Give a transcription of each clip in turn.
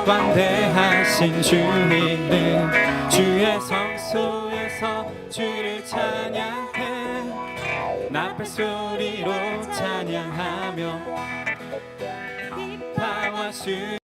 관대하신 주님은 주의 성소에서 주를 찬양해 나팔 소리로 찬양하며 파와 주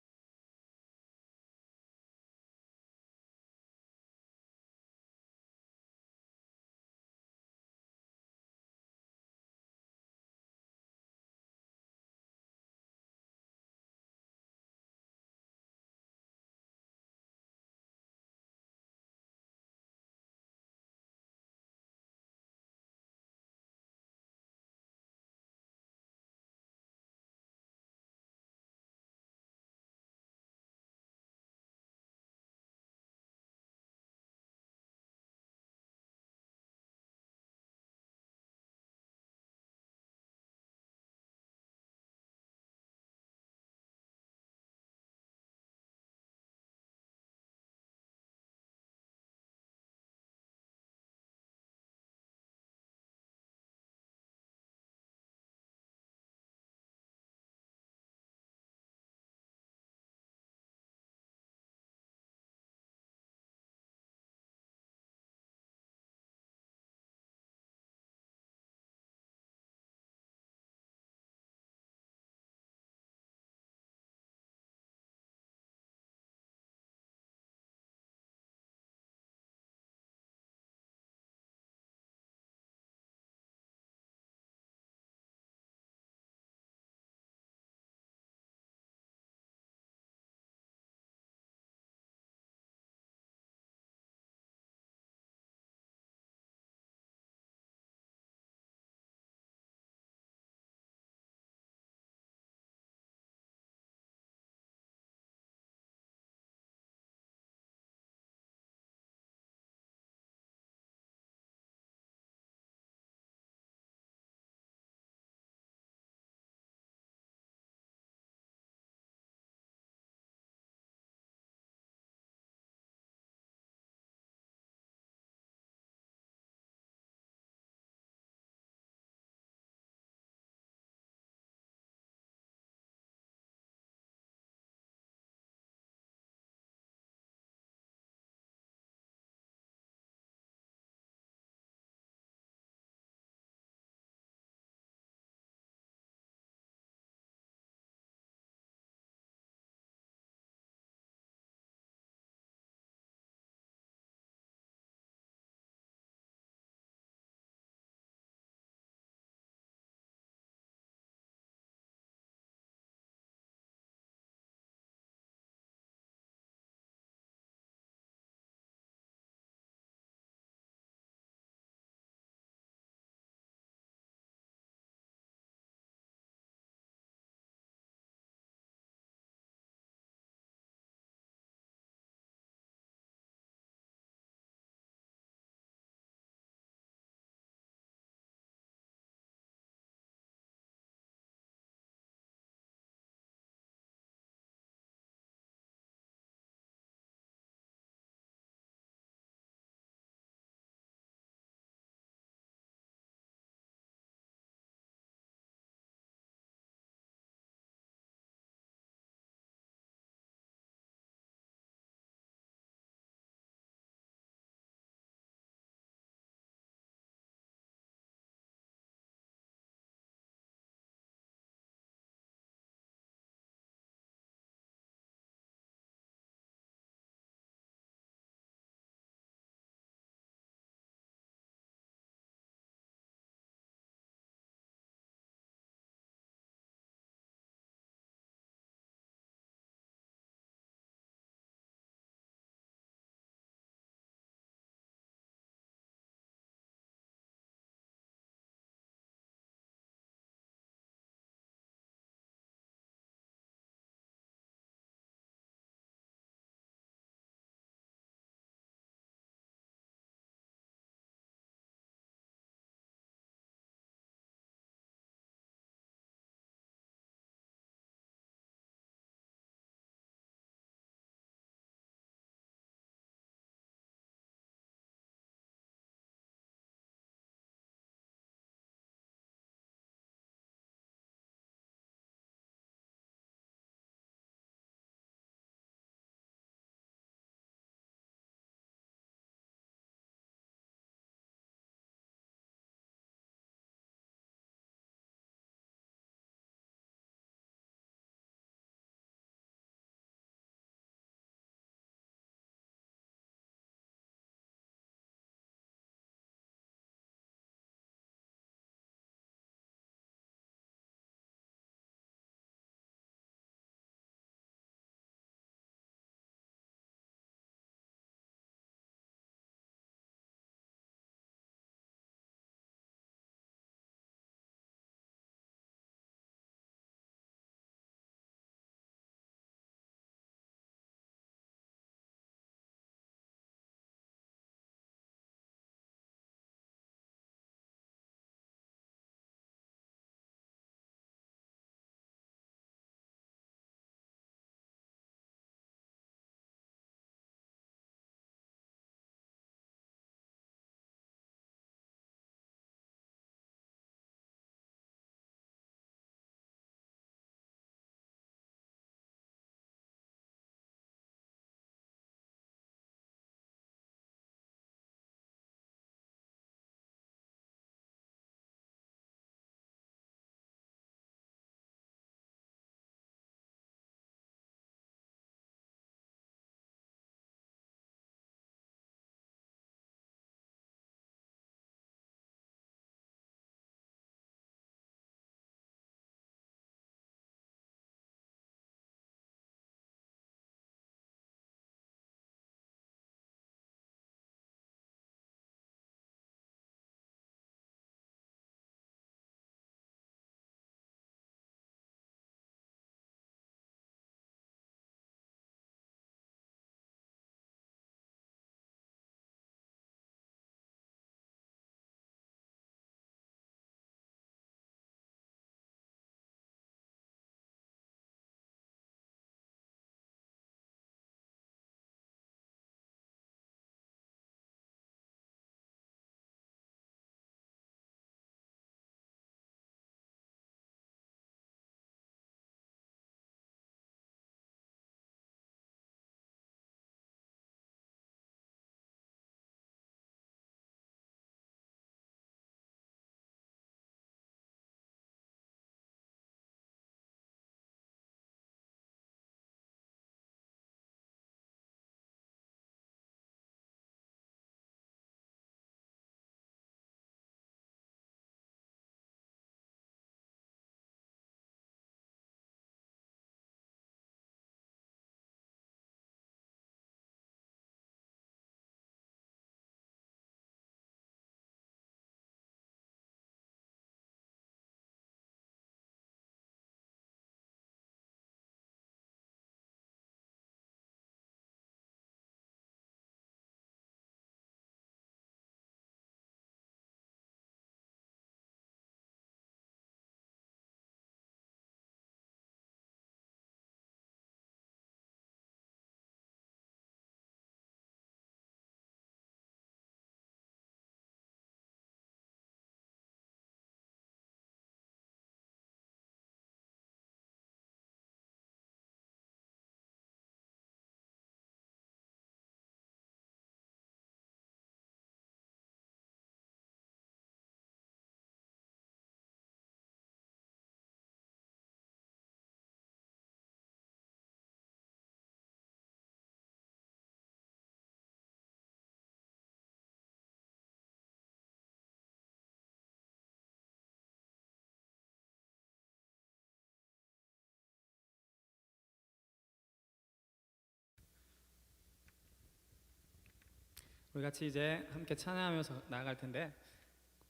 우리 같이 이제 함께 찬양하면서 나아갈 텐데,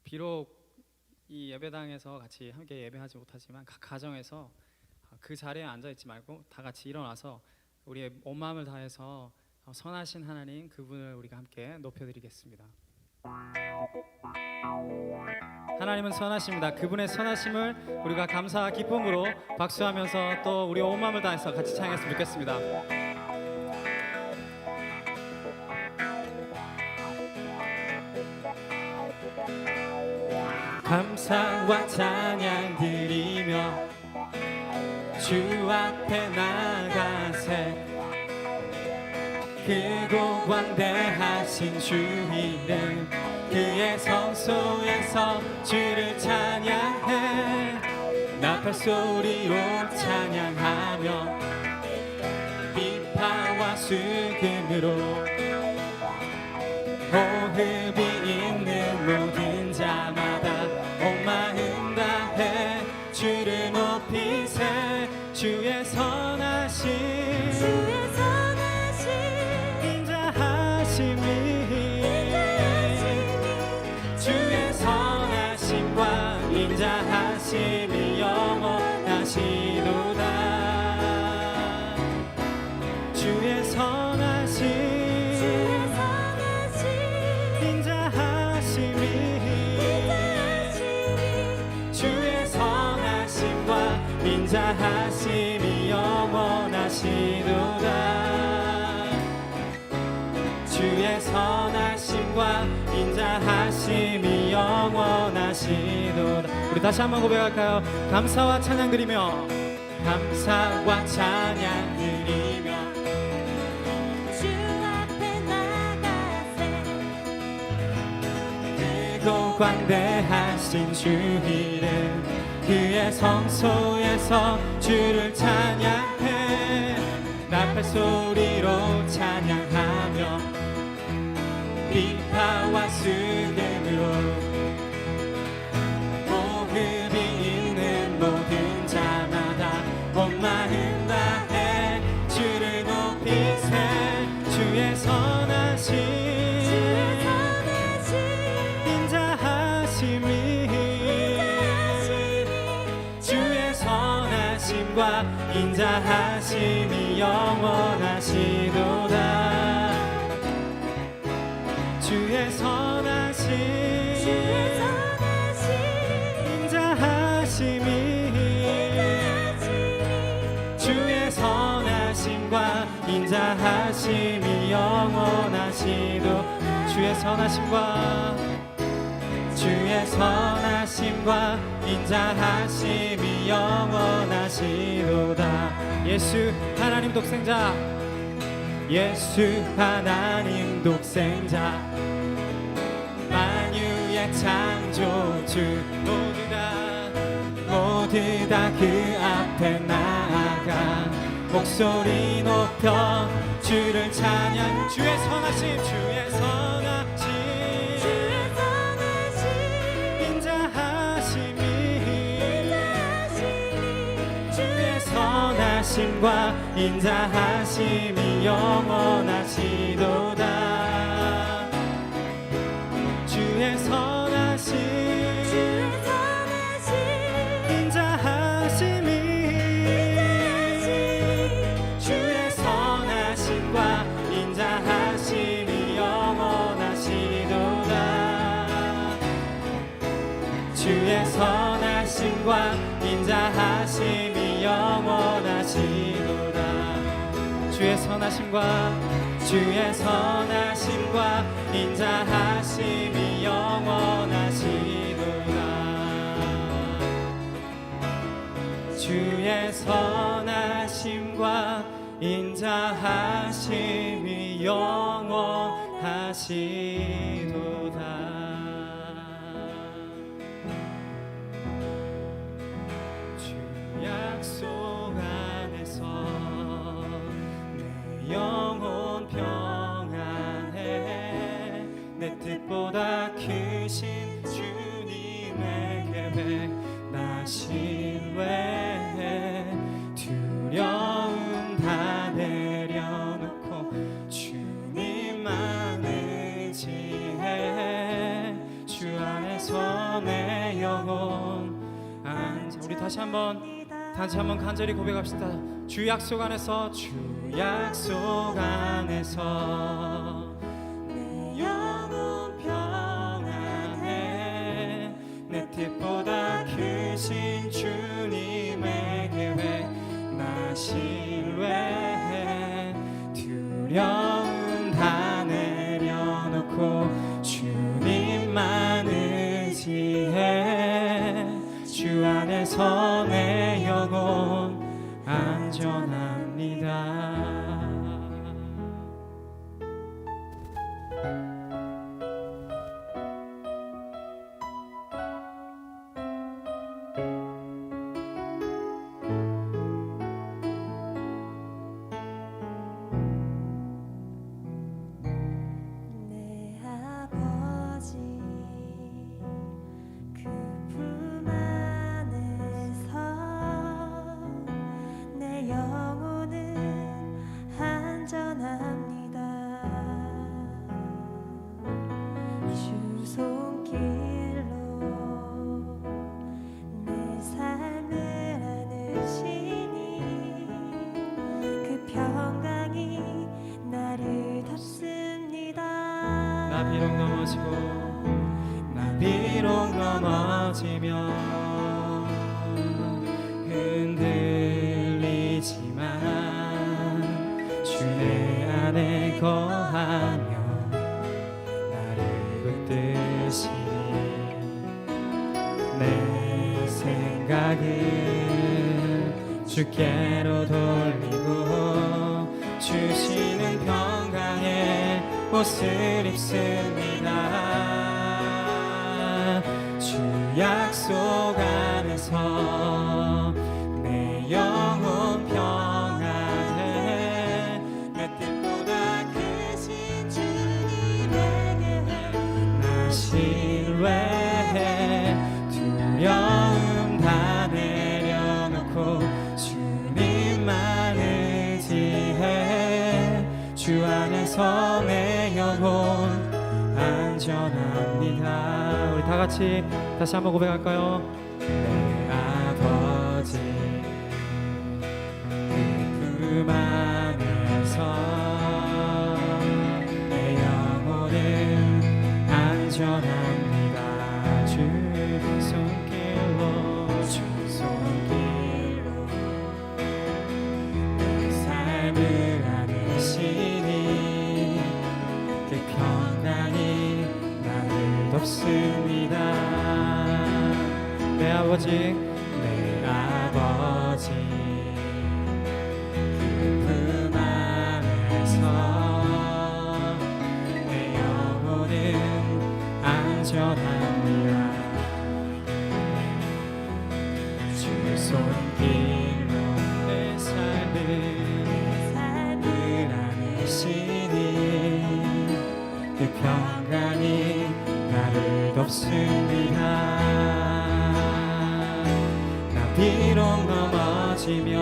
비록 이 예배당에서 같이 함께 예배하지 못하지만 각 가정에서 그 자리에 앉아 있지 말고 다 같이 일어나서 우리의 온 마음을 다해서 선하신 하나님 그분을 우리가 함께 높여드리겠습니다. 하나님은 선하십니다. 그분의 선하심을 우리가 감사와 기쁨으로 박수하면서 또 우리 온 마음을 다해서 같이 찬양했으면 좋겠습니다. 감사와 찬양 드리며 주 앞에 나가세 크고 광대하신 주 이름 그의 성소에서 주를 찬양해 나팔 소리로 찬양하며 비파와 수금으로 호흡이 있는 모든 자마다 온 마음 다해 주를 높이세 주의 선하심 인자하심이 주의 선하심과 인자하심이 영원하시도다 주의 선하심 인자하심이 영원하시도다 주의 선하심과 인자하심이 영원하시도다. 우리 다시 한번 고백할까요? 감사와 찬양 드리며 감사와 찬양 드리며 주 앞에 나가세 크고 광대하신 주 이름 그의 성소에서 주를 찬양해 나팔 소리로 찬양하며 비파와 수금으로 호흡이 있는 모든 자마다 온 마음 다해 주를 높이세 주의 선하심 인자하심이 인자하심이 영원하시도다 주의 선하심 인자하심이 주의 선하심과 인자하심이 영원하시도 주의 선하심과 주의 선하심과 인자하심이 영원하시도다 예수 하나님 독생자 예수 하나님 독생자 만유의 창조주 모두 다 그 앞에 나아가 목소리 높여 주를 찬양 주의 선하심 주의 선하심 선하심과 인자하심이 영원하시도다 주의 선하심 인자하심이 주의 선하심과 인자하심이 영원하시도다 주의 선하심과 인자하심이 영원하시도다 주의 선하심과 주의 선하심과 인자하심이 영원하시도다 주의 선하심과 인자하심이 영원하시도다 약속 안에서 내 영혼 평안해 내 뜻보다 크신 주님의 계획 나 신뢰해 두려움 다 내려놓고 주님만 의지 다시 한번 간절히 고백합시다. 주 약속 안에서 주 약속 안에서 내 영혼 평안해. 내 뜻보다 크신 주님의 계획 나 신뢰해. 두려움 다 내려놓고 주님만 의지해. 주 안에서 내 영혼 안전합니다. 내 아버지 그 품 안에서 내 영혼은 안전합니다. 주 손길로 내 삶을 안으시니 그 평강이 나를 덮습니다. 나 비록 넘어지고 나 비록 넘어지면 흔들리지만 주 내 안에 거하며 나를 붙드시니 내 생각을 주께로 돌리고 주시는 평강의 옷을 입습니다. 주 약속 안에서 내 영혼 평안해. 내 뜻보다 크신 주님의 계획 나 신뢰해. 두려움 다 내려놓고 주님만 의지해. 주 안에서 내 영혼 안전합니다. 우리 다 같이 다시 한번 고백할까요? 내 아버지 그 품 안에서 내 영혼은 안전합니다. 주 손길로 내 삶을 안으시니 그 평강이 나를 덮습니다. 내 아버지 내 아버지 그 품 안에서 내 영혼은 안전합니다. 주 손길로 내 삶을 안으시니 그 평강이 나를 덮습니다. 나 비록 넘어지며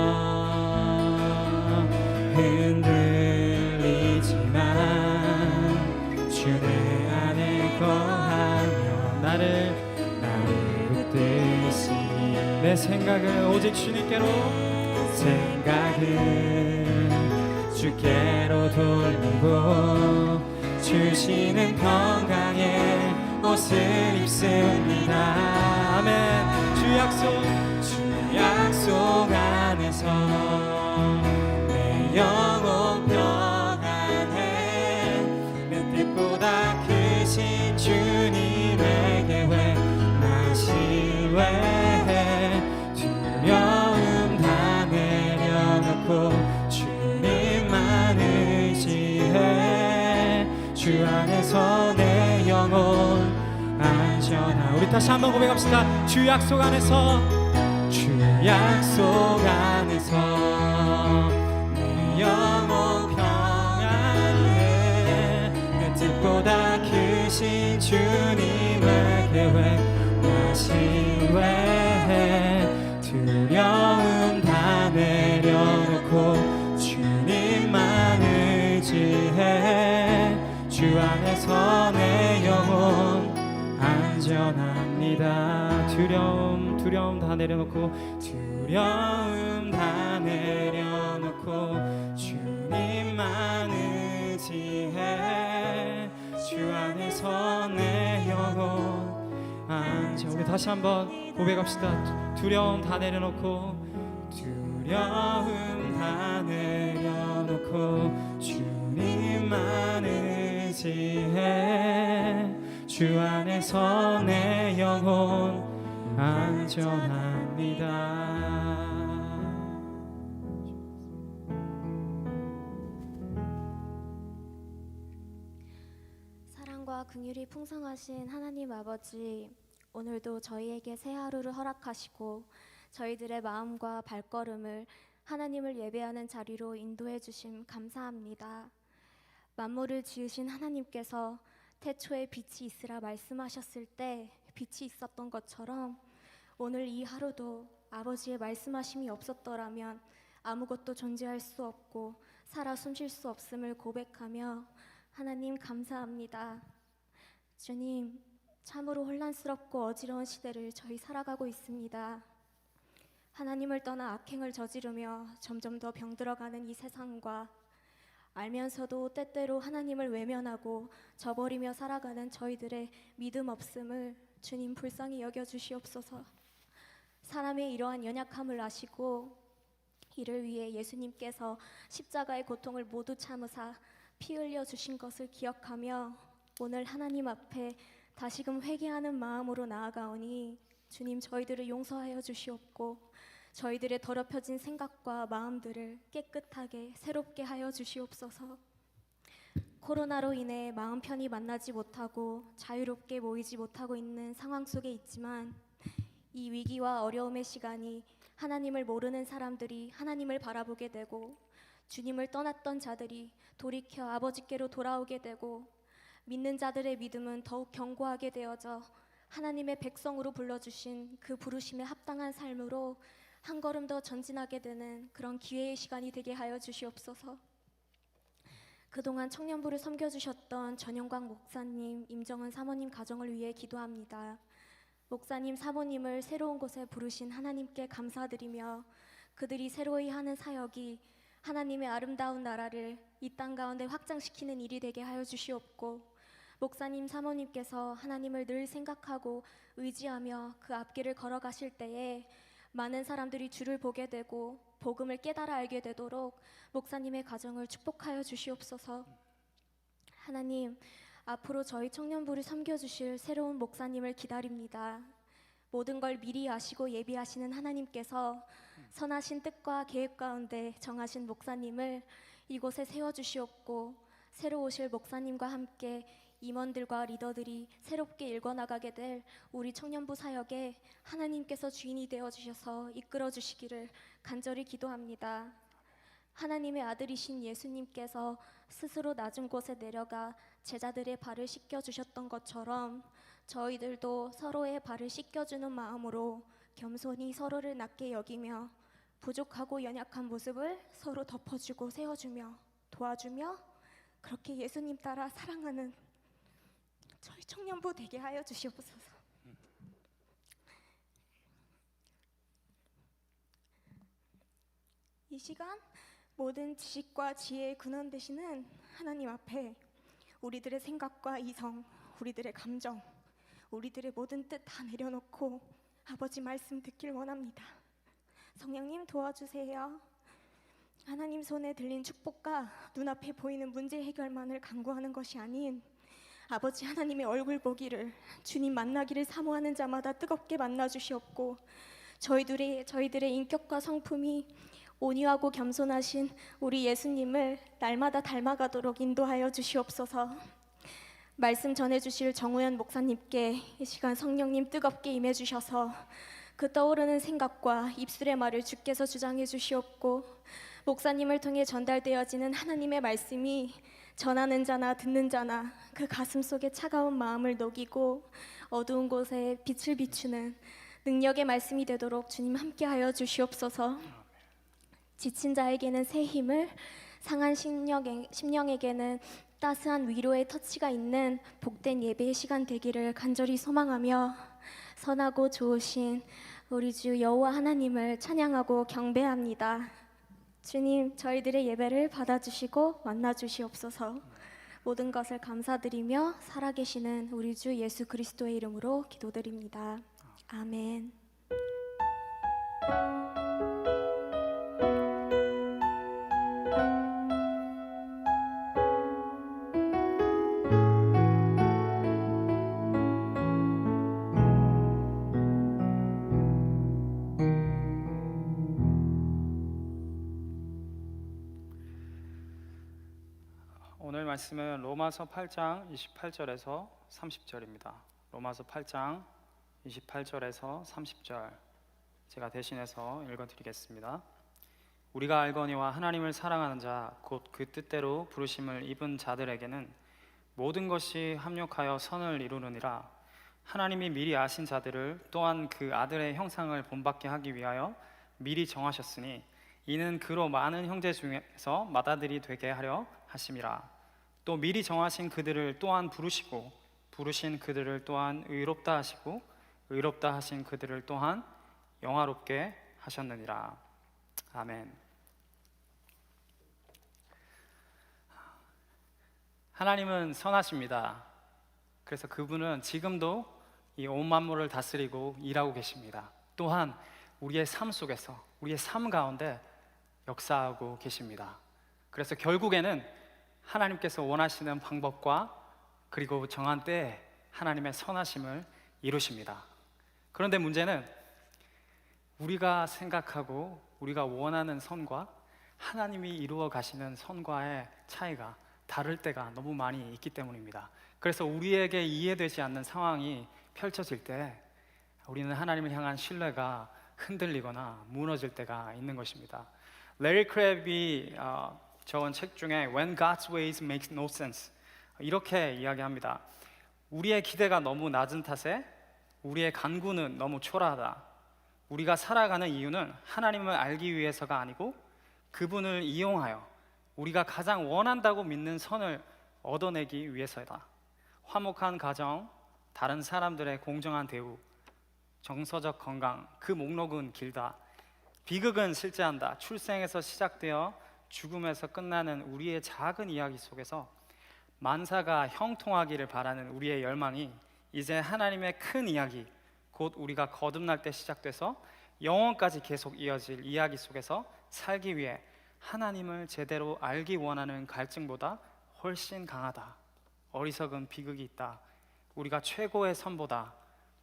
흔들리지만 주 내 안에 거하며 나를 붙드시니 내 생각을 오직 주님께로 생각을 주께로 돌리고 주시는 평강의 옷을 입습니다. 아멘. 주 약속 안에서 내 영혼 평안해. 내 뜻보다 크신 주님의 계획 나 신뢰해. 두려움 다 내려놓고 주님만 의지해. 주 안에서 내 영혼 안전하. 우리 다시 한번 고백합시다. 주 약속 안에서 주 약속 안에서 내 영혼 평안해. 내 뜻보다 크신 주님의 계획 나 신뢰해. 두려움 다 내려놓고 주님만 의지해. 주 안에서 내 영혼 안전합니다. 두려움 두려움 다 내려놓고 두려움 다 내려놓고 주님만 의지해 주 안에서 내 영혼 자, 우리 다시 한번 고백합시다. 두려움 다 내려놓고 두려움 다 내려놓고 주님만 의지해 주 안에서 내 영혼 안전합니다. 사랑과 긍휼이 풍성하신 하나님 아버지, 오늘도 저희에게 새 하루를 허락하시고 저희들의 마음과 발걸음을 하나님을 예배하는 자리로 인도해 주심 감사합니다. 만물을 지으신 하나님께서 태초에 빛이 있으라 말씀하셨을 때 빛이 있었던 것처럼 오늘 이 하루도 아버지의 말씀하심이 없었더라면 아무것도 존재할 수 없고 살아 숨쉴 수 없음을 고백하며 하나님 감사합니다. 주님, 참으로 혼란스럽고 어지러운 시대를 저희 살아가고 있습니다. 하나님을 떠나 악행을 저지르며 점점 더 병들어가는 이 세상과 알면서도 때때로 하나님을 외면하고 저버리며 살아가는 저희들의 믿음 없음을 주님 불쌍히 여겨주시옵소서. 사람의 이러한 연약함을 아시고 이를 위해 예수님께서 십자가의 고통을 모두 참으사 피 흘려 주신 것을 기억하며 오늘 하나님 앞에 다시금 회개하는 마음으로 나아가오니 주님 저희들을 용서하여 주시옵고 저희들의 더럽혀진 생각과 마음들을 깨끗하게 새롭게 하여 주시옵소서. 코로나로 인해 마음 편히 만나지 못하고 자유롭게 모이지 못하고 있는 상황 속에 있지만 이 위기와 어려움의 시간이 하나님을 모르는 사람들이 하나님을 바라보게 되고 주님을 떠났던 자들이 돌이켜 아버지께로 돌아오게 되고 믿는 자들의 믿음은 더욱 견고하게 되어져 하나님의 백성으로 불러주신 그 부르심에 합당한 삶으로 한 걸음 더 전진하게 되는 그런 기회의 시간이 되게 하여 주시옵소서. 그동안 청년부를 섬겨주셨던 전영광 목사님, 임정은 사모님 가정을 위해 기도합니다. 목사님, 사모님을 새로운 곳에 부르신 하나님께 감사드리며 그들이 새로이 하는 사역이 하나님의 아름다운 나라를 이 땅 가운데 확장시키는 일이 되게 하여 주시옵고 목사님, 사모님께서 하나님을 늘 생각하고 의지하며 그 앞길을 걸어가실 때에 많은 사람들이 주를 보게 되고 복음을 깨달아 알게 되도록 목사님의 가정을 축복하여 주시옵소서. 하나님, 앞으로 저희 청년부를 섬겨주실 새로운 목사님을 기다립니다. 모든 걸 미리 아시고 예비하시는 하나님께서 선하신 뜻과 계획 가운데 정하신 목사님을 이곳에 세워주시옵고 새로 오실 목사님과 함께 임원들과 리더들이 새롭게 일궈나가게 될 우리 청년부 사역에 하나님께서 주인이 되어주셔서 이끌어주시기를 간절히 기도합니다. 하나님의 아들이신 예수님께서 스스로 낮은 곳에 내려가 제자들의 발을 씻겨주셨던 것처럼 저희들도 서로의 발을 씻겨주는 마음으로 겸손히 서로를 낮게 여기며 부족하고 연약한 모습을 서로 덮어주고 세워주며 도와주며 그렇게 예수님 따라 사랑하는 저희 청년부 되게 하여 주시옵소서. 이 시간 모든 지식과 지혜의 근원 되시는 하나님 앞에 우리들의 생각과 이성, 우리들의 감정, 우리들의 모든 뜻 다 내려놓고 아버지 말씀 듣길 원합니다. 성령님 도와주세요. 하나님 손에 들린 축복과 눈앞에 보이는 문제 해결만을 간구하는 것이 아닌 아버지 하나님의 얼굴 보기를, 주님 만나기를 사모하는 자마다 뜨겁게 만나주시옵고 저희들의 인격과 성품이 온유하고 겸손하신 우리 예수님을 날마다 닮아가도록 인도하여 주시옵소서. 말씀 전해주실 정우현 목사님께 이 시간 성령님 뜨겁게 임해주셔서 그 떠오르는 생각과 입술의 말을 주께서 주장해 주시옵고 목사님을 통해 전달되어지는 하나님의 말씀이 전하는 자나 듣는 자나 그 가슴 속에 차가운 마음을 녹이고 어두운 곳에 빛을 비추는 능력의 말씀이 되도록 주님 함께하여 주시옵소서. 지친 자에게는 새 힘을, 상한 심령에게는 따스한 위로의 터치가 있는 복된 예배의 시간 되기를 간절히 소망하며 선하고 좋으신 우리 주 여호와 하나님을 찬양하고 경배합니다. 주님, 저희들의 예배를 받아주시고 만나주시옵소서. 모든 것을 감사드리며 살아계시는 우리 주 예수 그리스도의 이름으로 기도드립니다. 아멘. 오늘 말씀은 로마서 8장 28절에서 30절입니다. 로마서 8장 28절에서 30절 제가 대신해서 읽어드리겠습니다. 우리가 알거니와 하나님을 사랑하는 자 곧 그 뜻대로 부르심을 입은 자들에게는 모든 것이 합력하여 선을 이루느니라. 하나님이 미리 아신 자들을 또한 그 아들의 형상을 본받게 하기 위하여 미리 정하셨으니 이는 그로 많은 형제 중에서 맏아들이 되게 하려 하심이라. 또 미리 정하신 그들을 또한 부르시고 부르신 그들을 또한 의롭다 하시고 의롭다 하신 그들을 또한 영화롭게 하셨느니라. 아멘. 하나님은 선하십니다. 그래서 그분은 지금도 이 온 만물을 다스리고 일하고 계십니다. 또한 우리의 삶 속에서 우리의 삶 가운데 역사하고 계십니다. 그래서 결국에는 하나님께서 원하시는 방법과 그리고 정한 때에 하나님의 선하심을 이루십니다. 그런데 문제는 우리가 생각하고 우리가 원하는 선과 하나님이 이루어 가시는 선과의 차이가 다를 때가 너무 많이 있기 때문입니다. 그래서 우리에게 이해되지 않는 상황이 펼쳐질 때 우리는 하나님을 향한 신뢰가 흔들리거나 무너질 때가 있는 것입니다. 레리 크랩이 적은 책 중에 When God's ways make no sense 이렇게 이야기합니다. 우리의 기대가 너무 낮은 탓에 우리의 간구는 너무 초라하다. 우리가 살아가는 이유는 하나님을 알기 위해서가 아니고 그분을 이용하여 우리가 가장 원한다고 믿는 선을 얻어내기 위해서다. 화목한 가정, 다른 사람들의 공정한 대우, 정서적 건강, 그 목록은 길다. 비극은 실제한다. 출생에서 시작되어 죽음에서 끝나는 우리의 작은 이야기 속에서 만사가 형통하기를 바라는 우리의 열망이 이제 하나님의 큰 이야기, 곧 우리가 거듭날 때 시작돼서 영원까지 계속 이어질 이야기 속에서 살기 위해 하나님을 제대로 알기 원하는 갈증보다 훨씬 강하다. 어리석은 비극이 있다. 우리가 최고의 선보다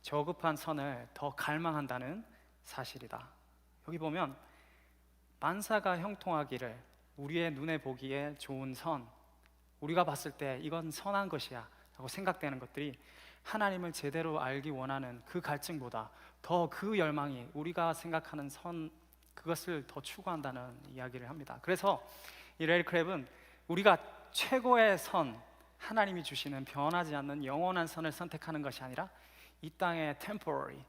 저급한 선을 더 갈망한다는 사실이다. 여기 보면 만사가 형통하기를 우리의 눈에 보기에 좋은 선, 우리가 봤을 때 이건 선한 것이야 라고 생각되는 것들이 하나님을 제대로 알기 원하는 그 갈증보다 더 그 열망이 우리가 생각하는 선, 그것을 더 추구한다는 이야기를 합니다. 그래서 이 레리 크랩은 우리가 최고의 선, 하나님이 주시는 변하지 않는 영원한 선을 선택하는 것이 아니라 이 땅의 temporary,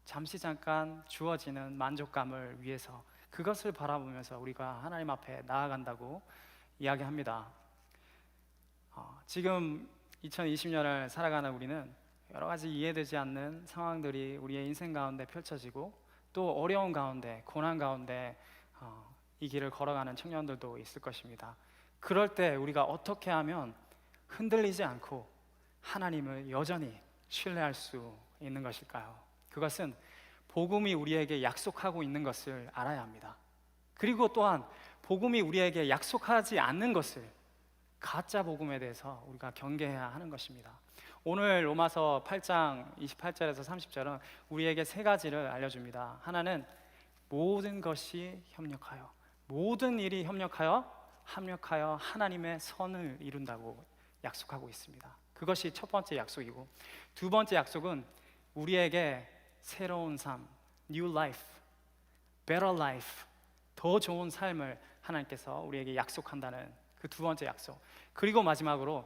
잠시 잠깐 주어지는 만족감을 위해서 그것을 바라보면서 우리가 하나님 앞에 나아간다고 이야기합니다. 지금 2020년을 살아가는 우리는 여러 가지 이해되지 않는 상황들이 우리의 인생 가운데 펼쳐지고 또 어려운 가운데, 고난 가운데 이 길을 걸어가는 청년들도 있을 것입니다. 그럴 때 우리가 어떻게 하면 흔들리지 않고 하나님을 여전히 신뢰할 수 있는 것일까요? 그것은 복음이 우리에게 약속하고 있는 것을 알아야 합니다. 그리고 또한 복음이 우리에게 약속하지 않는 것을, 가짜 복음에 대해서 우리가 경계해야 하는 것입니다. 오늘 로마서 8장 28절에서 30절은 우리에게 세 가지를 알려줍니다. 하나는 모든 것이 협력하여, 모든 일이 합력하여 하나님의 선을 이룬다고 약속하고 있습니다. 그것이 첫 번째 약속이고, 두 번째 약속은 우리에게 새로운 삶, new life, better life, 더 좋은 삶을 하나님께서 우리에게 약속한다는 그 두 번째 약속. 그리고 마지막으로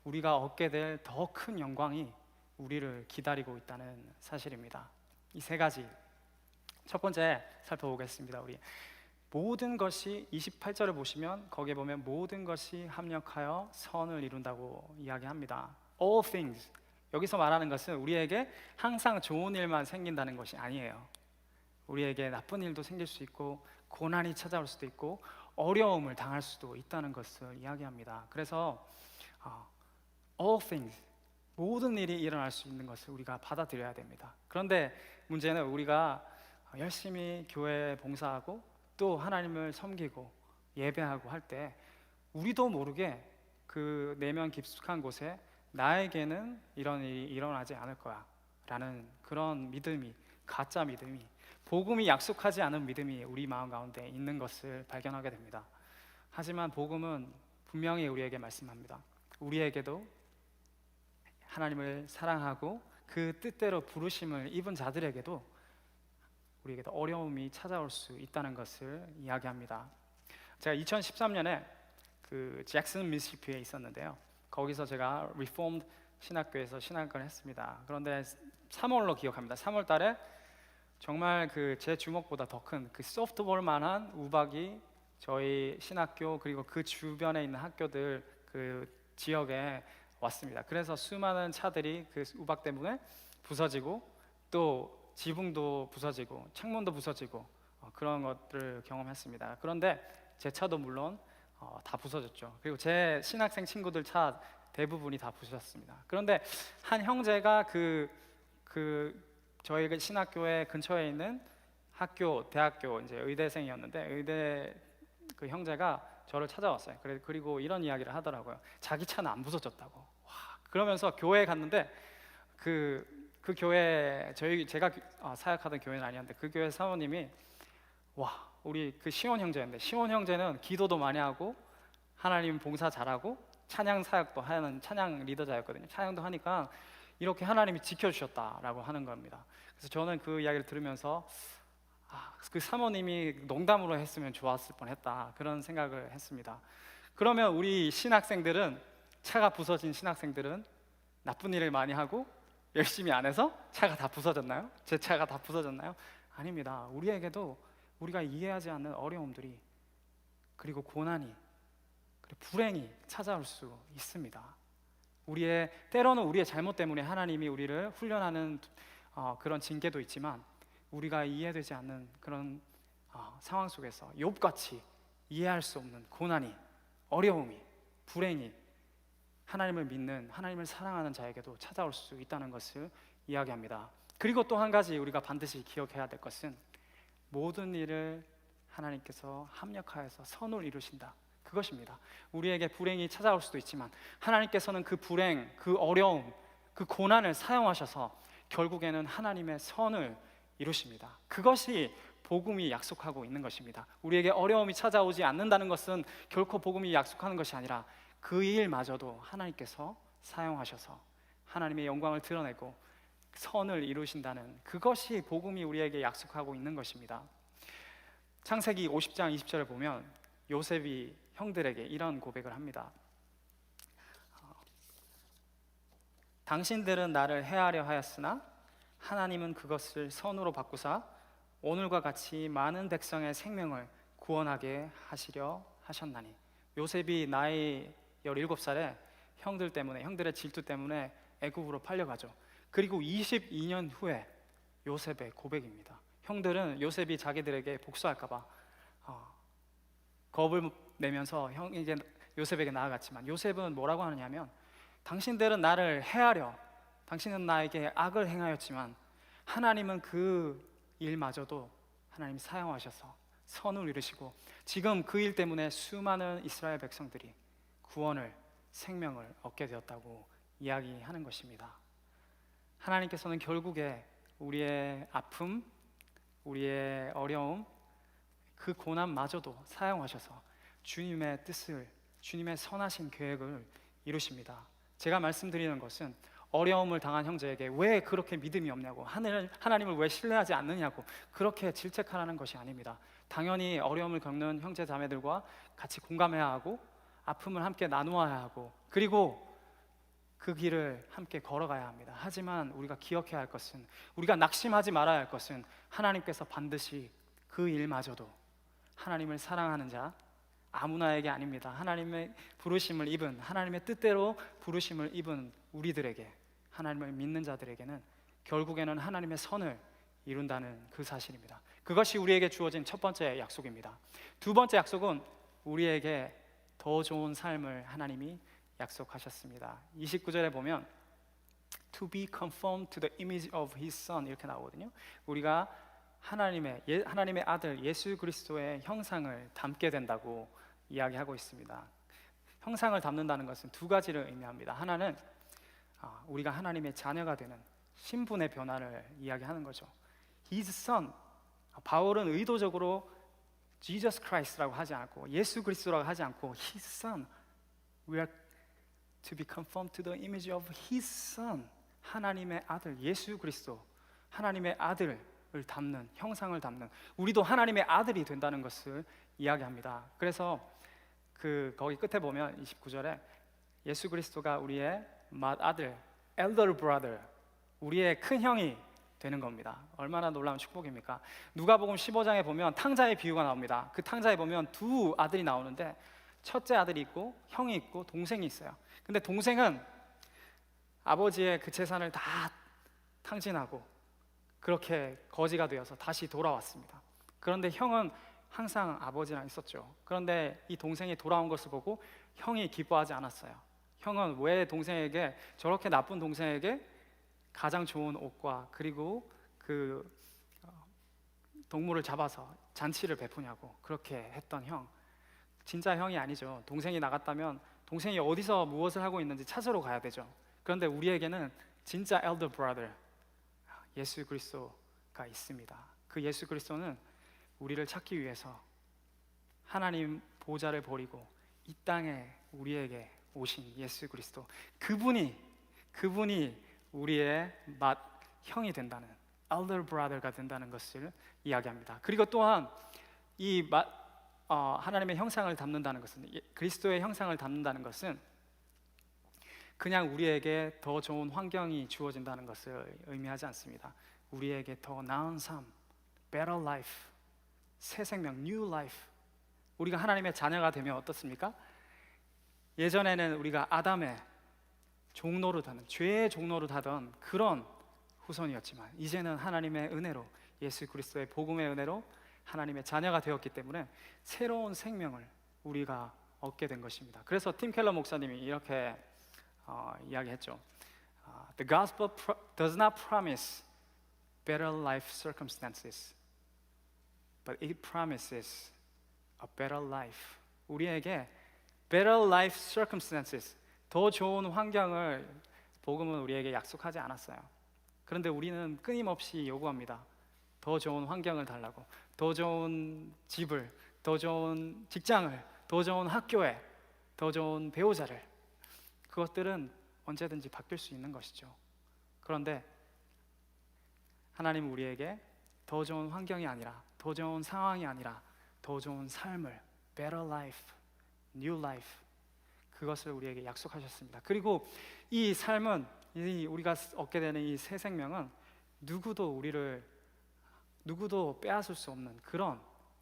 우리가 얻게 될 더 큰 영광이 우리를 기다리고 있다는 사실입니다. 이 세 가지, 첫 번째 살펴보겠습니다. 우리 모든 것이 28절을 보시면 거기에 보면 모든 것이 합력하여 선을 이룬다고 이야기합니다. All things 여기서 말하는 것은 우리에게 항상 좋은 일만 생긴다는 것이 아니에요. 우리에게 나쁜 일도 생길 수 있고 고난이 찾아올 수도 있고 어려움을 당할 수도 있다는 것을 이야기합니다. 그래서 all things, 모든 일이 일어날 수 있는 것을 우리가 받아들여야 됩니다. 그런데 문제는 우리가 열심히 교회에 봉사하고 또 하나님을 섬기고 예배하고 할 때 우리도 모르게 그 내면 깊숙한 곳에 나에게는 이런 일이 일어나지 않을 거야 라는 그런 믿음이, 가짜 믿음이, 복음이 약속하지 않은 믿음이 우리 마음 가운데 있는 것을 발견하게 됩니다. 하지만 복음은 분명히 우리에게 말씀합니다. 우리에게도 하나님을 사랑하고 그 뜻대로 부르심을 입은 자들에게도 우리에게도 어려움이 찾아올 수 있다는 것을 이야기합니다. 제가 2013년에 그 잭슨 미시시피에 있었는데요. 거기서 제가 리폼드 신학교에서 신학을 했습니다. 그런데 3월로 기억합니다. 3월 달에 정말 그 제 주먹보다 더 큰 그 소프트볼만한 우박이 저희 신학교 그리고 그 주변에 있는 학교들 그 지역에 왔습니다. 그래서 수많은 차들이 그 우박 때문에 부서지고 또 지붕도 부서지고 창문도 부서지고 그런 것들을 경험했습니다. 그런데 제 차도 물론 다 부서졌죠. 그리고 제 신학생 친구들 차 대부분이 다 부서졌습니다. 그런데 한 형제가 저희 그 신학교의 근처에 있는 대학교 이제 의대생이었는데 의대 그 형제가 저를 찾아왔어요. 그리고 이런 이야기를 하더라고요. 자기 차는 안 부서졌다고. 와, 그러면서 교회에 갔는데 그 교회 제가 사역하던 교회는 아니었는데 그 교회 사모님이 와, 우리 그 시온 형제인데 시온 형제는 기도도 많이 하고 하나님 봉사 잘하고 찬양 사역도 하는 찬양 리더자였거든요. 찬양도 하니까 이렇게 하나님이 지켜주셨다라고 하는 겁니다. 그래서 저는 그 이야기를 들으면서 그 사모님이 농담으로 했으면 좋았을 뻔했다 그런 생각을 했습니다. 그러면 우리 신학생들은 차가 부서진 신학생들은 나쁜 일을 많이 하고 열심히 안 해서 차가 다 부서졌나요? 제 차가 다 부서졌나요? 아닙니다. 우리에게도 우리가 이해하지 않는 어려움들이 그리고 고난이 그리고 불행이 찾아올 수 있습니다. 때로는 우리의 잘못 때문에 하나님이 우리를 훈련하는 그런 징계도 있지만 우리가 이해되지 않는 그런 상황 속에서 욥같이 이해할 수 없는 고난이, 어려움이, 불행이 하나님을 믿는, 하나님을 사랑하는 자에게도 찾아올 수 있다는 것을 이야기합니다. 그리고 또 한 가지 우리가 반드시 기억해야 될 것은 모든 일을 하나님께서 합력하여서 선을 이루신다, 그것입니다. 우리에게 불행이 찾아올 수도 있지만 하나님께서는 그 불행, 그 어려움, 그 고난을 사용하셔서 결국에는 하나님의 선을 이루십니다. 그것이 복음이 약속하고 있는 것입니다. 우리에게 어려움이 찾아오지 않는다는 것은 결코 복음이 약속하는 것이 아니라 그 일마저도 하나님께서 사용하셔서 하나님의 영광을 드러내고 선을 이루신다는 그것이 복음이 우리에게 약속하고 있는 것입니다. 창세기 50장 20절을 보면 요셉이 형들에게 이런 고백을 합니다. 당신들은 나를 해하려 하였으나 하나님은 그것을 선으로 바꾸사 오늘과 같이 많은 백성의 생명을 구원하게 하시려 하셨나니. 요셉이 나이 17살에 형들의 질투 때문에 애굽으로 팔려가죠. 그리고 22년 후에 요셉의 고백입니다. 형들은 요셉이 자기들에게 복수할까봐 겁을 내면서 이제 요셉에게 나아갔지만 요셉은 뭐라고 하느냐면 당신들은 나를 해하려, 당신은 나에게 악을 행하였지만 하나님은 그 일마저도 하나님이 사용하셔서 선을 이루시고 지금 그 일 때문에 수많은 이스라엘 백성들이 구원을, 생명을 얻게 되었다고 이야기하는 것입니다. 하나님께서는 결국에 우리의 아픔, 우리의 어려움, 그 고난마저도 사용하셔서 주님의 뜻을, 주님의 선하신 계획을 이루십니다. 제가 말씀드리는 것은 어려움을 당한 형제에게 왜 그렇게 믿음이 없냐고, 하나님을 왜 신뢰하지 않느냐고 그렇게 질책하라는 것이 아닙니다. 당연히 어려움을 겪는 형제 자매들과 같이 공감해야 하고 아픔을 함께 나누어야 하고 그리고 그 길을 함께 걸어가야 합니다. 하지만 우리가 기억해야 할 것은, 우리가 낙심하지 말아야 할 것은 하나님께서 반드시 그 일마저도 하나님을 사랑하는 자 아무나에게 아닙니다. 하나님의 부르심을 입은, 하나님의 뜻대로 부르심을 입은 우리들에게 하나님을 믿는 자들에게는 결국에는 하나님의 선을 이룬다는 그 사실입니다. 그것이 우리에게 주어진 첫 번째 약속입니다. 두 번째 약속은 우리에게 더 좋은 삶을 하나님이 약속하셨습니다. 29절에 보면 To be conformed to the image of His Son 이렇게 나오거든요. 우리가 하나님의 아들 예수 그리스도의 형상을 담게 된다고 이야기하고 있습니다. 형상을 담는다는 것은 두 가지를 의미합니다. 하나는 우리가 하나님의 자녀가 되는 신분의 변화를 이야기하는 거죠. His Son, 바울은 의도적으로 Jesus Christ라고 하지 않고 예수 그리스도라고 하지 않고 His Son, we are to be conformed to the image of His Son, 하나님의 아들 예수 그리스도, 하나님의 아들을 담는, 형상을 담는, 우리도 하나님의 아들이 된다는 것을 이야기합니다. 그래서 거기 끝에 보면 29절에 예수 그리스도가 우리의 맏아들, elder brother, 우리의 큰 형이 되는 겁니다. 얼마나 놀라운 축복입니까? 누가복음 15장에 보면 탕자의 비유가 나옵니다. 그 탕자에 보면 두 아들이 나오는데 첫째 아들이 있고 형이 있고 동생이 있어요. 근데 동생은 아버지의 그 재산을 다 탕진하고 그렇게 거지가 되어서 다시 돌아왔습니다. 그런데 형은 항상 아버지랑 있었죠. 그런데 이 동생이 돌아온 것을 보고 형이 기뻐하지 않았어요. 형은 왜 동생에게, 저렇게 나쁜 동생에게 가장 좋은 옷과 그리고 그 동물을 잡아서 잔치를 베푸냐고 그렇게 했던 형, 진짜 형이 아니죠. 동생이 나갔다면 동생이 어디서 무엇을 하고 있는지 찾으러 가야 되죠. 그런데 우리에게는 진짜 elder brother, 예수 그리스도가 있습니다. 그 예수 그리스도는 우리를 찾기 위해서 하나님 보좌를 버리고 이 땅에 우리에게 오신 예수 그리스도, 그분이 우리의 형이 된다는, elder brother가 된다는 것을 이야기합니다. 그리고 또한 하나님의 형상을 담는다는 것은, 그리스도의 형상을 담는다는 것은 그냥 우리에게 더 좋은 환경이 주어진다는 것을 의미하지 않습니다. 우리에게 더 나은 삶, better life, 새 생명, new life. 우리가 하나님의 자녀가 되면 어떻습니까? 예전에는 우리가 아담의 종노릇하는, 죄의 종노릇하던 그런 후손이었지만 이제는 하나님의 은혜로, 예수 그리스도의 복음의 은혜로 하나님의 자녀가 되었기 때문에 새로운 생명을 우리가 얻게 된 것입니다. 그래서 팀 켈러 목사님이 이렇게 이야기했죠. The gospel does not promise better life circumstances, but it promises a better life. 우리에게 better life circumstances, 더 좋은 환경을 복음은 우리에게 약속하지 않았어요. 그런데 우리는 끊임없이 요구합니다. 더 좋은 환경을 달라고, 더 좋은 집을, 더 좋은 직장을, 더 좋은 학교에, 더 좋은 배우자를. 그것들은 언제든지 바뀔 수 있는 것이죠. 그런데 하나님은 우리에게 더 좋은 환경이 아니라, 더 좋은 상황이 아니라 더 좋은 삶을, better life, new life, 그것을 우리에게 약속하셨습니다. 그리고 이 삶은, 우리가 얻게 되는 이 새 생명은 누구도 빼앗을 수 없는 그런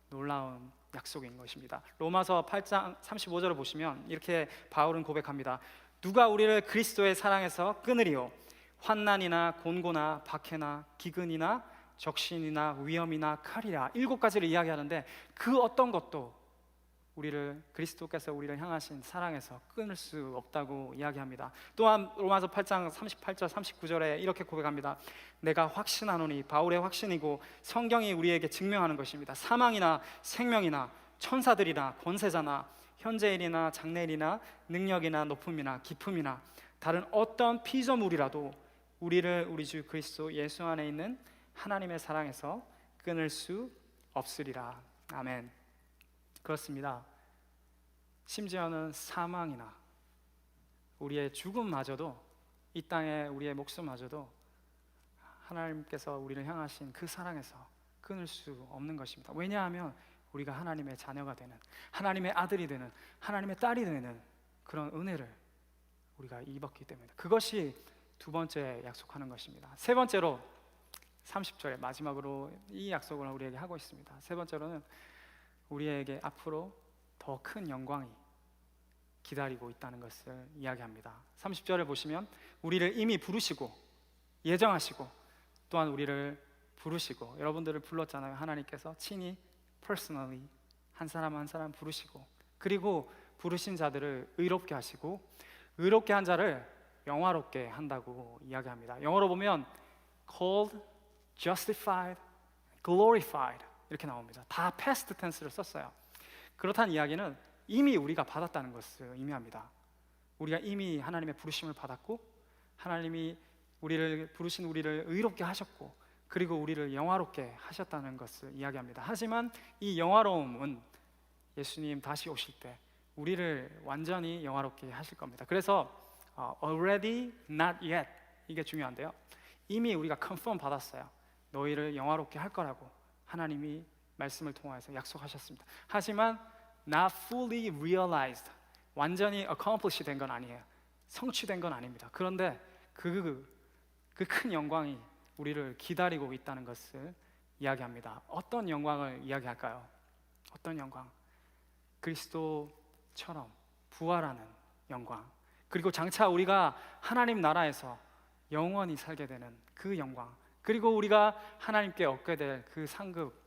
놀라운 약속인 것입니다. 로마서 8장 35절을 보시면 이렇게 바울은 고백합니다. 누가 우리를 그리스도의 사랑에서 끊으리요? 환난이나 곤고나 박해나 기근이나 적신이나 위험이나 칼이라. 7가지를 이야기하는데 그 어떤 것도 그리스도께서 우리를 향하신 사랑에서 끊을 수 없다고 이야기합니다. 또한 로마서 8장 38절 39절에 이렇게 고백합니다. 내가 확신하노니, 바울의 확신이고 성경이 우리에게 증명하는 것입니다. 사망이나 생명이나 천사들이나 권세자나 현재일이나 장래일이나 능력이나 높음이나 깊음이나 다른 어떤 피조물이라도 우리를 우리 주 그리스도 예수 안에 있는 하나님의 사랑에서 끊을 수 없으리라. 아멘. 그렇습니다. 심지어는 사망이나 우리의 죽음마저도, 이 땅에 우리의 목숨마저도 하나님께서 우리를 향하신 그 사랑에서 끊을 수 없는 것입니다. 왜냐하면 우리가 하나님의 자녀가 되는, 하나님의 아들이 되는, 하나님의 딸이 되는 그런 은혜를 우리가 입었기 때문에, 그것이 두 번째 약속하는 것입니다. 세 번째로 30절에 마지막으로 이 약속을 우리에게 하고 있습니다. 세 번째로는 우리에게 앞으로 더 큰 영광이 기다리고 있다는 것을 이야기합니다. 30절을 보시면 우리를 이미 부르시고 예정하시고 또한 우리를 부르시고, 여러분들을 불렀잖아요. 하나님께서 친히 personally 한 사람 한 사람 부르시고, 그리고 부르신 자들을 의롭게 하시고 의롭게 한 자를 영화롭게 한다고 이야기합니다. 영어로 보면 called, justified, glorified 이렇게 나옵니다. 다 past tense를 썼어요. 그렇다는 이야기는 이미 우리가 받았다는 것을 의미합니다. 우리가 이미 하나님의 부르심을 받았고 하나님이 우리를 부르신 우리를 의롭게 하셨고 그리고 우리를 영화롭게 하셨다는 것을 이야기합니다. 하지만 이 영화로움은 예수님 다시 오실 때 우리를 완전히 영화롭게 하실 겁니다. 그래서 already, not yet 이게 중요한데요. 이미 우리가 confirm 받았어요. 너희를 영화롭게 할 거라고 하나님이 말씀을 통해서 약속하셨습니다. 하지만 not fully realized, 완전히 accomplish 된 건 아니에요. 성취된 건 아닙니다. 그런데 그 큰 영광이 우리를 기다리고 있다는 것을 이야기합니다. 어떤 영광을 이야기할까요? 어떤 영광? 그리스도처럼 부활하는 영광, 그리고 장차 우리가 하나님 나라에서 영원히 살게 되는 그 영광, 그리고 우리가 하나님께 얻게 될 그 상급,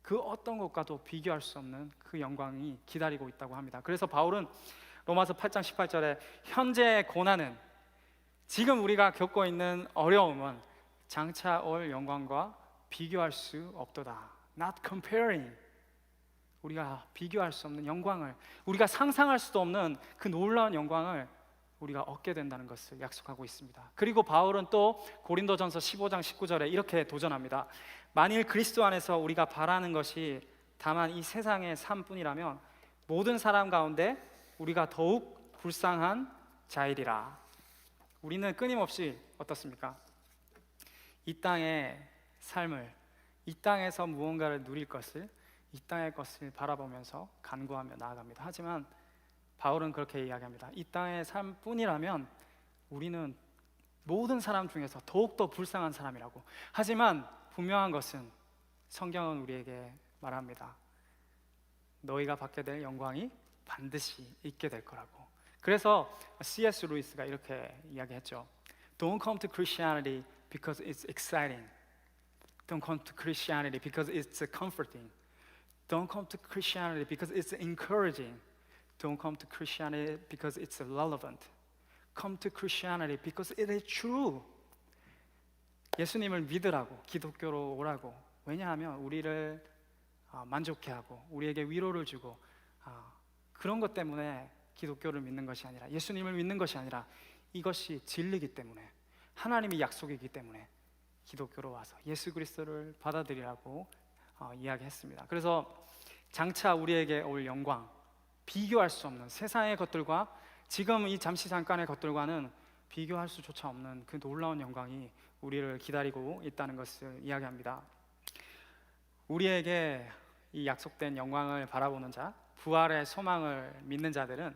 그 어떤 것과도 비교할 수 없는 그 영광이 기다리고 있다고 합니다. 그래서 바울은 로마서 8장 18절에 현재의 고난은, 지금 우리가 겪고 있는 어려움은 장차 올 영광과 비교할 수 없도다. Not comparing. 우리가 비교할 수 없는 영광을, 우리가 상상할 수도 없는 그 놀라운 영광을 우리가 얻게 된다는 것을 약속하고 있습니다. 그리고 바울은 또 고린도전서 15장 19절에 이렇게 도전합니다. 만일 그리스도 안에서 우리가 바라는 것이 다만 이 세상의 삶뿐이라면 모든 사람 가운데 우리가 더욱 불쌍한 자이리라. 우리는 끊임없이 어떻습니까? 이 땅의 삶을, 이 땅에서 무언가를 누릴 것을, 이 땅의 것을 바라보면서 간구하며 나아갑니다. 하지만 바울은 그렇게 이야기합니다. 이 땅의 삶뿐이라면 우리는 모든 사람 중에서 더욱더 불쌍한 사람이라고. 하지만 분명한 것은 성경은 우리에게 말합니다. 너희가 받게 될 영광이 반드시 있게 될 거라고. 그래서 C.S. 루이스가 이렇게 이야기했죠. Don't come to Christianity because it's exciting. Don't come to Christianity because it's comforting. Don't come to Christianity because it's encouraging. Don't come to Christianity because it's relevant. Come to Christianity because it is true. 예수님을 믿으라고, 기독교로 오라고. 왜냐하면 우리를 만족해 하고 우리에게 위로를 주고 그런 것 때문에 기독교를 믿는 것이 아니라, 예수님을 믿는 것이 아니라 이것이 진리이기 때문에, 하나님의 약속이기 때문에 기독교로 와서 예수 그리스도를 받아들이라고 이야기했습니다. 그래서 장차 우리에게 올 영광, 비교할 수 없는 세상의 것들과 지금 이 잠시 잠깐의 것들과는 비교할 수조차 없는 그 놀라운 영광이 우리를 기다리고 있다는 것을 이야기합니다. 우리에게 이 약속된 영광을 바라보는 자, 부활의 소망을 믿는 자들은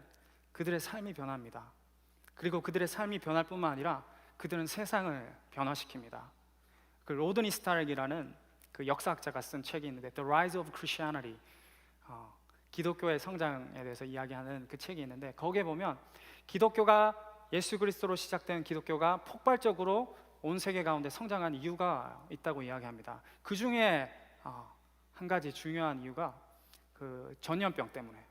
그들의 삶이 변합니다. 그리고 그들의 삶이 변할 뿐만 아니라 그들은 세상을 변화시킵니다. 그 로드니 스타렉이라는 그 역사학자가 쓴 책이 있는데 The Rise of Christianity, 기독교의 성장에 대해서 이야기하는 그 책이 있는데, 거기에 보면 기독교가, 예수 그리스도로 시작된 기독교가 폭발적으로 온 세계 가운데 성장한 이유가 있다고 이야기합니다. 그 중에 한 가지 중요한 이유가 그 전염병 때문에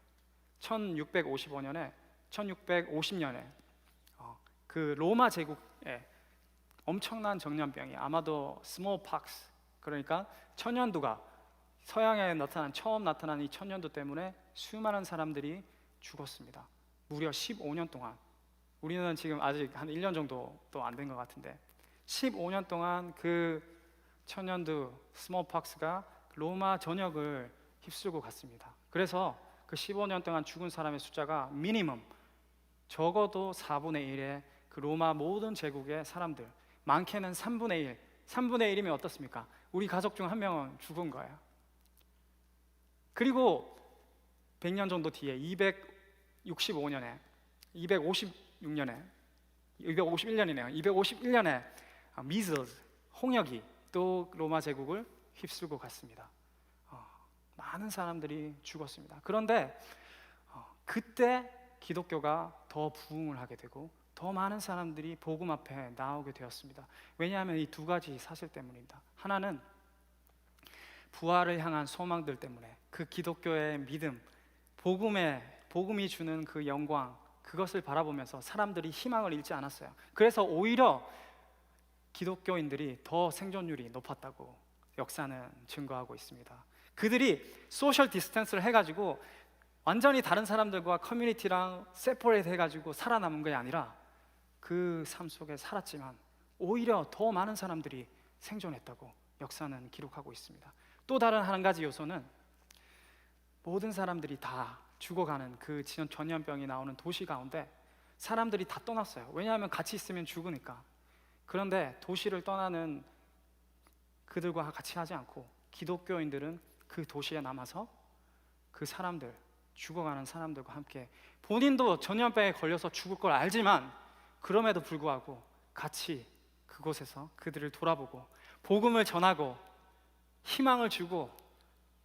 1650년에 그 로마 제국에 엄청난 전염병이, 아마도 스몰팍스, 그러니까 천연두가, 서양에 처음 나타난 이 천연두 때문에 수많은 사람들이 죽었습니다. 무려 15년 동안. 우리는 지금 아직 한 1년 정도도 안 된 것 같은데 15년 동안 그 천연두 스몰팍스가 로마 전역을 휩쓸고 갔습니다. 그래서 그 15년 동안 죽은 사람의 숫자가 미니멈 적어도 4분의 1의 그 로마 모든 제국의 사람들, 많게는 3분의 1, 3분의 1이면 어떻습니까? 우리 가족 중 한 명은 죽은 거예요. 그리고 100년 정도 뒤에 251년에 미즐스, 홍역이 또 로마 제국을 휩쓸고 갔습니다. 많은 사람들이 죽었습니다. 그런데 그때 기독교가 더 부흥을 하게 되고 더 많은 사람들이 복음 앞에 나오게 되었습니다. 왜냐하면 이 두 가지 사실 때문입니다. 하나는 부활을 향한 소망들 때문에 그 기독교의 믿음, 복음이 주는 그 영광, 그것을 바라보면서 사람들이 희망을 잃지 않았어요. 그래서 오히려 기독교인들이 더 생존율이 높았다고 역사는 증거하고 있습니다. 그들이 소셜 디스턴스를 해가지고 완전히 다른 사람들과 커뮤니티랑 세퍼레이트 해가지고 살아남은 게 아니라 그 삶 속에 살았지만 오히려 더 많은 사람들이 생존했다고 역사는 기록하고 있습니다. 또 다른 한 가지 요소는 모든 사람들이 다 죽어가는 그 전염병이 나오는 도시 가운데 사람들이 다 떠났어요. 왜냐하면 같이 있으면 죽으니까. 그런데 도시를 떠나는 그들과 같이 하지 않고 기독교인들은 그 도시에 남아서 그 사람들, 죽어가는 사람들과 함께 본인도 전염병에 걸려서 죽을 걸 알지만 그럼에도 불구하고 같이 그곳에서 그들을 돌아보고 복음을 전하고 희망을 주고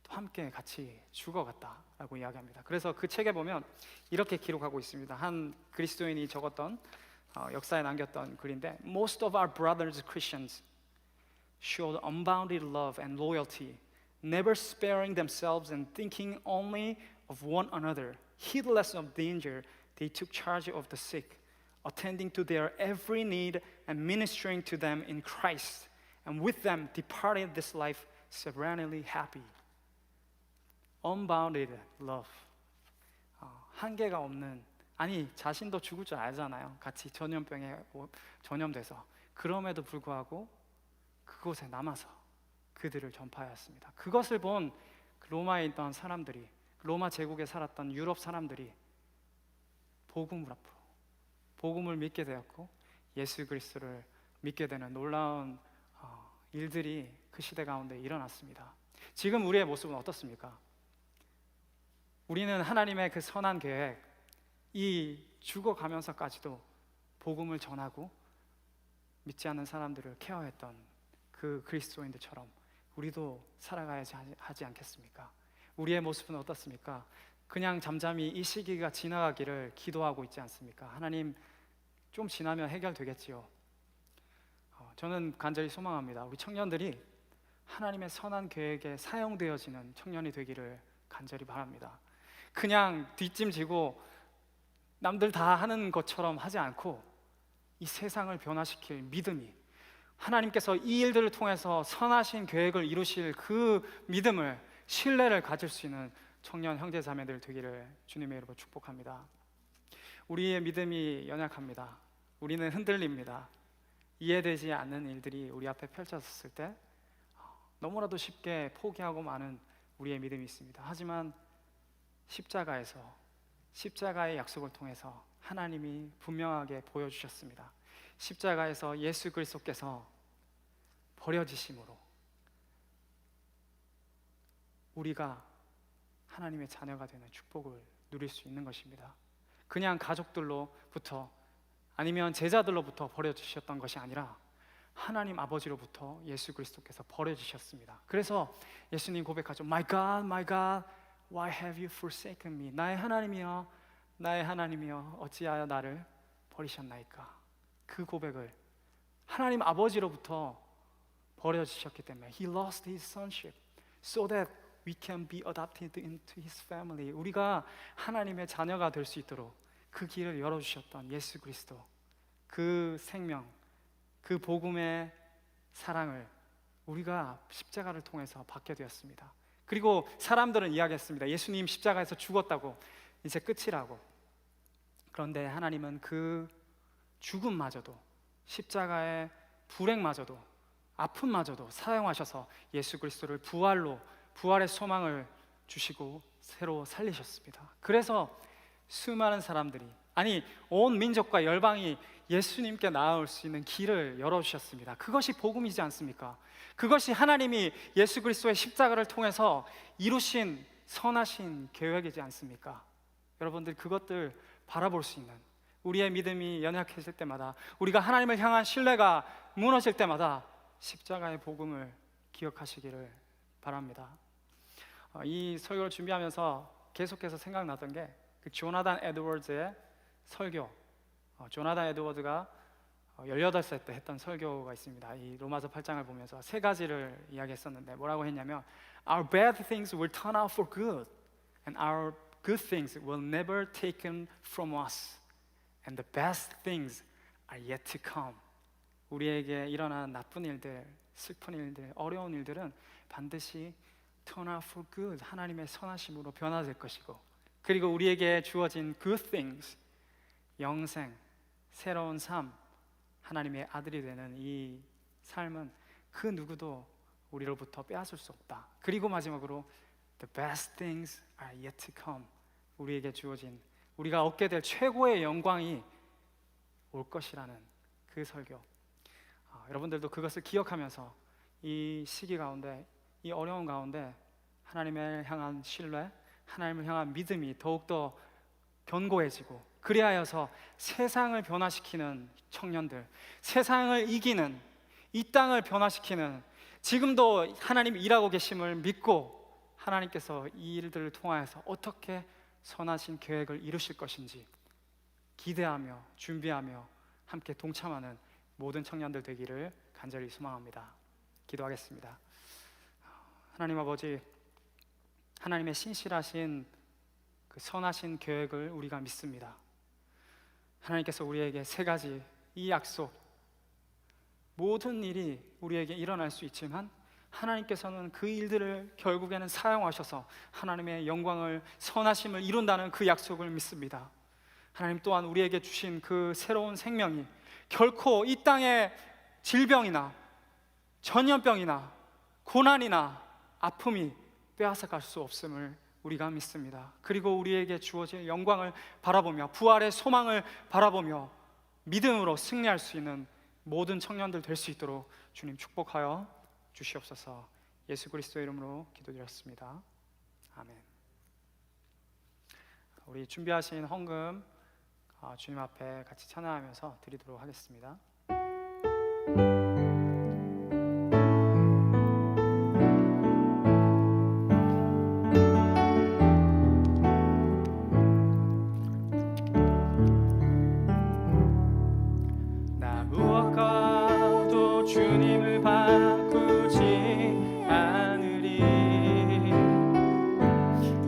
또 함께 같이 죽어갔다라고 이야기합니다. 그래서 그 책에 보면 이렇게 기록하고 있습니다. 한 그리스도인이 적었던 역사에 남겼던 글인데 Most of our brothers Christians showed unbounded love and loyalty, never sparing themselves and thinking only of one another. Heedless of danger, they took charge of the sick, attending to their every need and ministering to them in Christ. And with them departed this life serenely happy. Unbounded love. 한계가 없는, 아니 자신도 죽을 줄 알잖아요. 같이 전염병에 전염돼서. 그럼에도 불구하고 그곳에 남아서 그들을 전파하였습니다. 그것을 본 로마에 있던 사람들이, 로마 제국에 살았던 유럽 사람들이 복음을 믿게 되었고 예수 그리스도를 믿게 되는 놀라운 일들이 그 시대 가운데 일어났습니다. 지금 우리의 모습은 어떻습니까? 우리는 하나님의 그 선한 계획, 이 죽어가면서까지도 복음을 전하고 믿지 않는 사람들을 케어했던 그 그리스도인들처럼 우리도 살아가야지 하지 않겠습니까? 우리의 모습은 어떻습니까? 그냥 잠잠히 이 시기가 지나가기를 기도하고 있지 않습니까? 하나님 좀 지나면 해결되겠지요. 저는 간절히 소망합니다. 우리 청년들이 하나님의 선한 계획에 사용되어지는 청년이 되기를 간절히 바랍니다. 그냥 뒷짐지고 남들 다 하는 것처럼 하지 않고 이 세상을 변화시킬 믿음이, 하나님께서 이 일들을 통해서 선하신 계획을 이루실 그 믿음을, 신뢰를 가질 수 있는 청년 형제 자매들 되기를 주님의 이름으로 축복합니다. 우리의 믿음이 연약합니다. 우리는 흔들립니다. 이해되지 않는 일들이 우리 앞에 펼쳐졌을 때 너무나도 쉽게 포기하고 마는 우리의 믿음이 있습니다. 하지만 십자가의 약속을 통해서 하나님이 분명하게 보여주셨습니다. 십자가에서 예수 그리스도께서 버려지심으로 우리가 하나님의 자녀가 되는 축복을 누릴 수 있는 것입니다. 그냥 가족들로부터 아니면 제자들로부터 버려주셨던 것이 아니라 하나님 아버지로부터 예수 그리스도께서 버려주셨습니다. 그래서 예수님 고백하죠. My God, my God, why have you forsaken me? 나의 하나님이여, 나의 하나님이여, 어찌하여 나를 버리셨나이까? 그 고백을 하나님 아버지로부터 버려주셨기 때문에 He lost His sonship so that we can be adopted into His family. 우리가 하나님의 자녀가 될 수 있도록 그 길을 열어주셨던 예수 그리스도, 그 생명, 그 복음의 사랑을 우리가 십자가를 통해서 받게 되었습니다. 그리고 사람들은 이야기했습니다. 예수님 십자가에서 죽었다고, 이제 끝이라고. 그런데 하나님은 그 죽음마저도, 십자가의 불행마저도, 아픔마저도 사용하셔서 예수 그리스도를 부활의 소망을 주시고 새로 살리셨습니다. 그래서 수많은 사람들이, 아니 온 민족과 열방이 예수님께 나아올 수 있는 길을 열어주셨습니다. 그것이 복음이지 않습니까? 그것이 하나님이 예수 그리스도의 십자가를 통해서 이루신 선하신 계획이지 않습니까? 여러분들 그것들 바라볼 수 있는, 우리의 믿음이 연약해질 때마다, 우리가 하나님을 향한 신뢰가 무너질 때마다 십자가의 복음을 기억하시기를 바랍니다. 이 설교를 준비하면서 계속해서 생각나던 게 그 조나단 에드워즈의 설교, 조나단 에드워드가 18살 때 했던 설교가 있습니다. 이 로마서 8장을 보면서 세 가지를 이야기했었는데 뭐라고 했냐면 Our bad things will turn out for good and our good things will never taken from us and the best things are yet to come. 우리에게 일어난 나쁜 일들, 슬픈 일들, 어려운 일들은 반드시 turn out for good, 하나님의 선하심으로 변화될 것이고, 그리고 우리에게 주어진 good things, 영생, 새로운 삶, 하나님의 아들이 되는 이 삶은 그 누구도 우리로부터 빼앗을 수 없다. 그리고 마지막으로 the best things are yet to come, 우리에게 주어진, 우리가 얻게 될 최고의 영광이 올 것이라는 그 설교. 여러분들도 그것을 기억하면서 이 시기 가운데, 이 어려운 가운데 하나님을 향한 신뢰, 하나님을 향한 믿음이 더욱더 견고해지고, 그리하여서 세상을 변화시키는 청년들, 세상을 이기는, 이 땅을 변화시키는, 지금도 하나님 일하고 계심을 믿고 하나님께서 이 일들을 통하여서 어떻게 선하신 계획을 이루실 것인지 기대하며 준비하며 함께 동참하는 모든 청년들 되기를 간절히 소망합니다. 기도하겠습니다. 하나님 아버지, 하나님의 신실하신 그 선하신 계획을 우리가 믿습니다. 하나님께서 우리에게 세 가지, 이 약속, 모든 일이 우리에게 일어날 수 있지만 하나님께서는 그 일들을 결국에는 사용하셔서 하나님의 영광을, 선하심을 이룬다는 그 약속을 믿습니다. 하나님 또한 우리에게 주신 그 새로운 생명이 결코 이 땅의 질병이나 전염병이나 고난이나 아픔이 빼앗아갈 수 없음을 우리가 믿습니다. 그리고 우리에게 주어질 영광을 바라보며 부활의 소망을 바라보며 믿음으로 승리할 수 있는 모든 청년들 될 수 있도록 주님 축복하여 주시옵소서. 예수 그리스도의 이름으로 기도드렸습니다. 아멘. 우리 준비하신 헌금 주님 앞에 같이 찬양하면서 드리도록 하겠습니다. 나 무엇과도 주님을 바꾸지 않으리.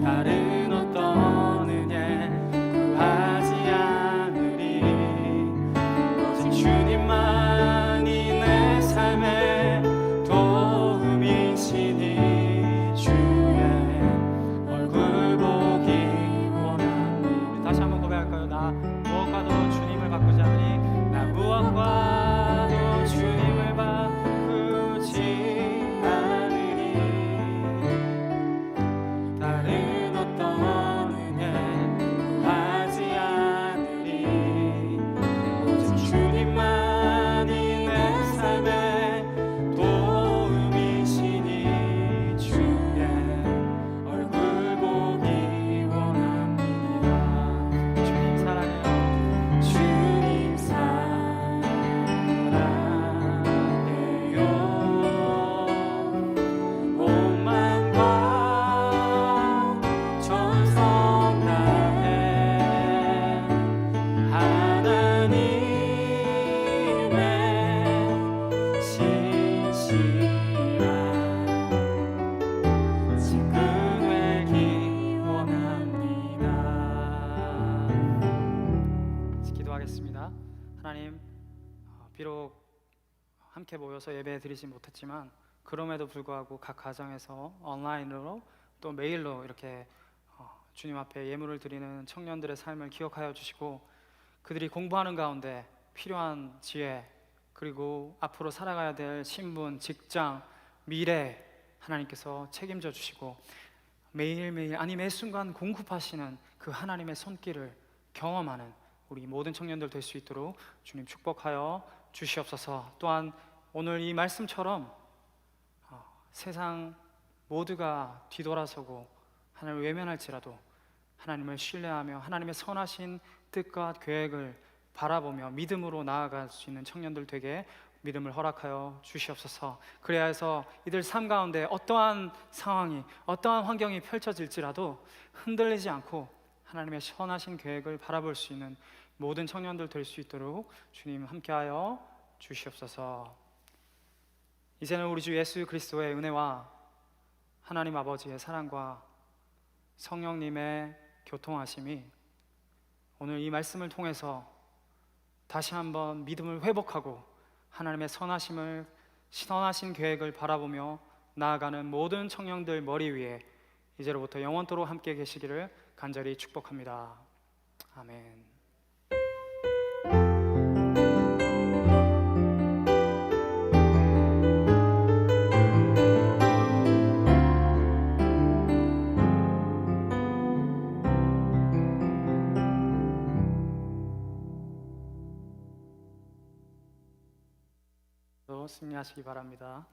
다른 어떤 은혜 구하지 않으리. 오직 주님만이 내 삶의 도움이시니 주의 얼굴 보기 원하니. 다시 한번 고백할까요? 나 무엇과도 주님을 바꾸지 않으리. 나 무엇과도 주님을 바꾸지 않으리. 다른 어떤 은혜 구하지 않으리. 오직 주님만이 내 삶의 도움이시니 주의 얼굴 보기 원합니다. 주님 사랑해요. 주님 사랑해요. 온 마음과 전성 다해 하나님의 신실한 친구 되기 원합니다. 기도하겠습니다. 하나님, 비록 함께 모여서 예배 드리지 못했지만 그럼에도 불구하고 각 가정에서 온라인으로 또 메일로 이렇게 주님 앞에 예물을 드리는 청년들의 삶을 기억하여 주시고, 그들이 공부하는 가운데 필요한 지혜, 그리고 앞으로 살아가야 될 신분, 직장, 미래 하나님께서 책임져 주시고 매일매일, 아니 매 순간 공급하시는 그 하나님의 손길을 경험하는 우리 모든 청년들 될 수 있도록 주님 축복하여 주시옵소서. 또한 오늘 이 말씀처럼 세상 모두가 뒤돌아서고 하나님을 외면할지라도 하나님을 신뢰하며 하나님의 선하신 뜻과 계획을 바라보며 믿음으로 나아갈 수 있는 청년들 되게 믿음을 허락하여 주시옵소서. 그래야 해서 이들 삶 가운데 어떠한 상황이, 어떠한 환경이 펼쳐질지라도 흔들리지 않고 하나님의 선하신 계획을 바라볼 수 있는 모든 청년들 될 수 있도록 주님 함께하여 주시옵소서. 이제는 우리 주 예수 그리스도의 은혜와 하나님 아버지의 사랑과 성령님의 교통하심이 오늘 이 말씀을 통해서 다시 한번 믿음을 회복하고 하나님의 선하신 계획을 바라보며 나아가는 모든 청년들 머리 위에 이제로부터 영원토록 함께 계시기를 간절히 축복합니다. 아멘. 승리하시기 바랍니다.